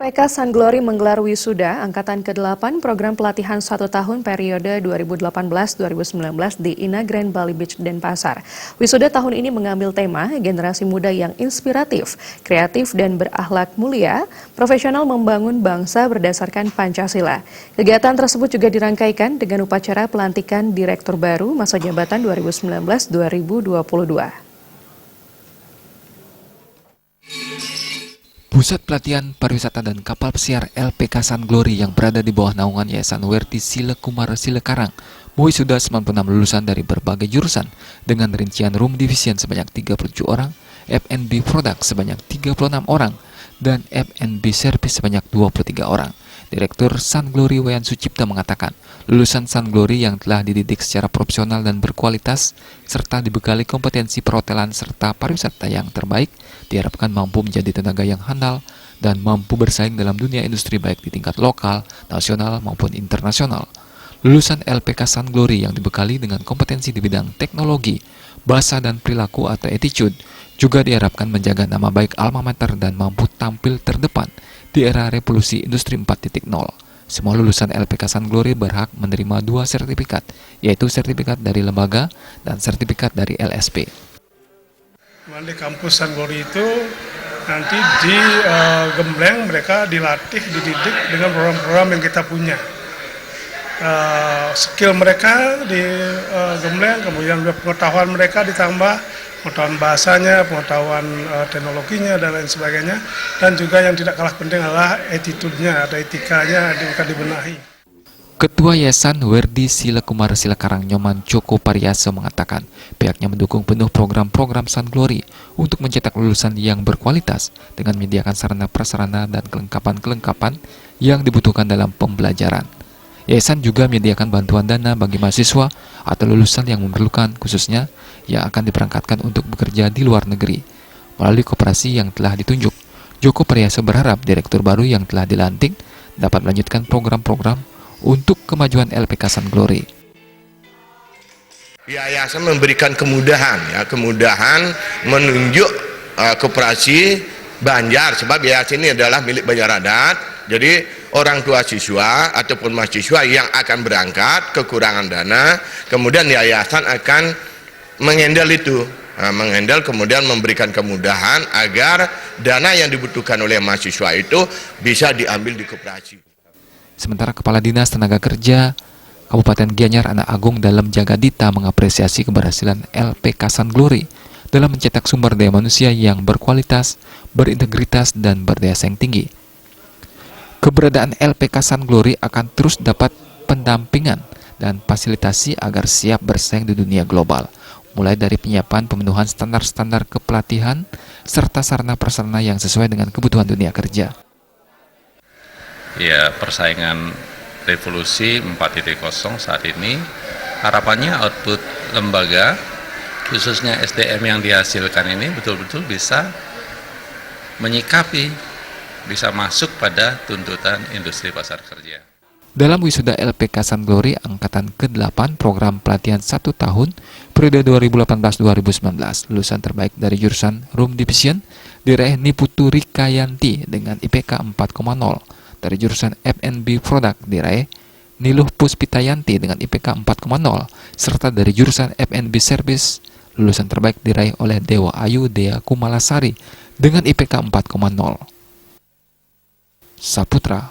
LPK Sun Glory menggelar wisuda Angkatan ke-8 program pelatihan 1 tahun periode 2018-2019 di Ina Grand Bali Beach, Denpasar. Wisuda tahun ini mengambil tema generasi muda yang inspiratif, kreatif dan berakhlak mulia, profesional membangun bangsa berdasarkan Pancasila. Kegiatan tersebut juga dirangkaikan dengan upacara pelantikan Direktur baru masa jabatan 2019-2022. Pusat Pelatihan Pariwisata dan Kapal Pesiar LPK Sun Glory yang berada di bawah naungan Yayasan Werdi Sile Kumara Sile Karang mewisuda 96 lulusan dari berbagai jurusan dengan rincian Room Division sebanyak 37 orang, F&B Product sebanyak 36 orang, dan F&B Service sebanyak 23 orang. Direktur Sun Glory Wayan Sucipta mengatakan, lulusan Sun Glory yang telah dididik secara profesional dan berkualitas serta dibekali kompetensi perhotelan serta pariwisata yang terbaik diharapkan mampu menjadi tenaga yang handal dan mampu bersaing dalam dunia industri baik di tingkat lokal, nasional maupun internasional. Lulusan LPK Sun Glory yang dibekali dengan kompetensi di bidang teknologi, bahasa dan perilaku atau attitude juga diharapkan menjaga nama baik alma mater dan mampu tampil terdepan di era revolusi industri 4.0. Semua lulusan LPK Sun Glory berhak menerima 2 sertifikat, yaitu sertifikat dari lembaga dan sertifikat dari LSP. Di kampus Sun Glory itu nanti di Gembleng mereka dilatih, dididik dengan program-program yang kita punya. Skill mereka di Gembleng, kemudian pengetahuan mereka ditambah pengetahuan bahasanya, pengetahuan teknologinya dan lain sebagainya, dan juga yang tidak kalah penting adalah attitude-nya atau etikanya akan dibenahi. Ketua Yayasan Werdi Sile Kumara Sile Karang Nyoman Joko Pariaso mengatakan pihaknya mendukung penuh program-program Sun Glory untuk mencetak lulusan yang berkualitas dengan menyediakan sarana-prasarana dan kelengkapan-kelengkapan yang dibutuhkan dalam pembelajaran. Yayasan juga menyediakan bantuan dana bagi mahasiswa atau lulusan yang memerlukan, khususnya yang akan diberangkatkan untuk bekerja di luar negeri. Melalui koperasi yang telah ditunjuk, Joko Pariaso berharap direktur baru yang telah dilantik dapat melanjutkan program-program untuk kemajuan LPK Sun Glory. Yayasan memberikan kemudahan menunjuk koperasi Banjar, sebab yayasan ini adalah milik Banjar Adat. Jadi orang tua siswa ataupun mahasiswa yang akan berangkat kekurangan dana, kemudian yayasan akan menghandle itu, kemudian memberikan kemudahan agar dana yang dibutuhkan oleh mahasiswa itu bisa diambil di koperasi. Sementara Kepala Dinas Tenaga Kerja Kabupaten Gianyar Anak Agung Dalem Jagadita mengapresiasi keberhasilan LPK Sun Glory dalam mencetak sumber daya manusia yang berkualitas, berintegritas, dan berdaya saing tinggi. Keberadaan LPK Sun Glory akan terus dapat pendampingan dan fasilitasi agar siap bersaing di dunia global, mulai dari penyiapan pemenuhan standar-standar kepelatihan serta sarana-prasarana yang sesuai dengan kebutuhan dunia kerja. Ya, persaingan revolusi 4.0 saat ini, harapannya output lembaga, khususnya SDM yang dihasilkan ini betul-betul bisa menyikapi, bisa masuk pada tuntutan industri pasar kerja. Dalam wisuda LPK Sun Glory Angkatan ke-8 program pelatihan 1 tahun periode 2018-2019, lulusan terbaik dari jurusan Room Division diraih Niputu Rikayanti dengan IPK 4,0. Dari jurusan F&B Product diraih Niluh Puspitayanti dengan IPK 4,0, serta dari jurusan F&B Service lulusan terbaik diraih oleh Dewa Ayu Dea Kumalasari dengan IPK 4,0. Saputra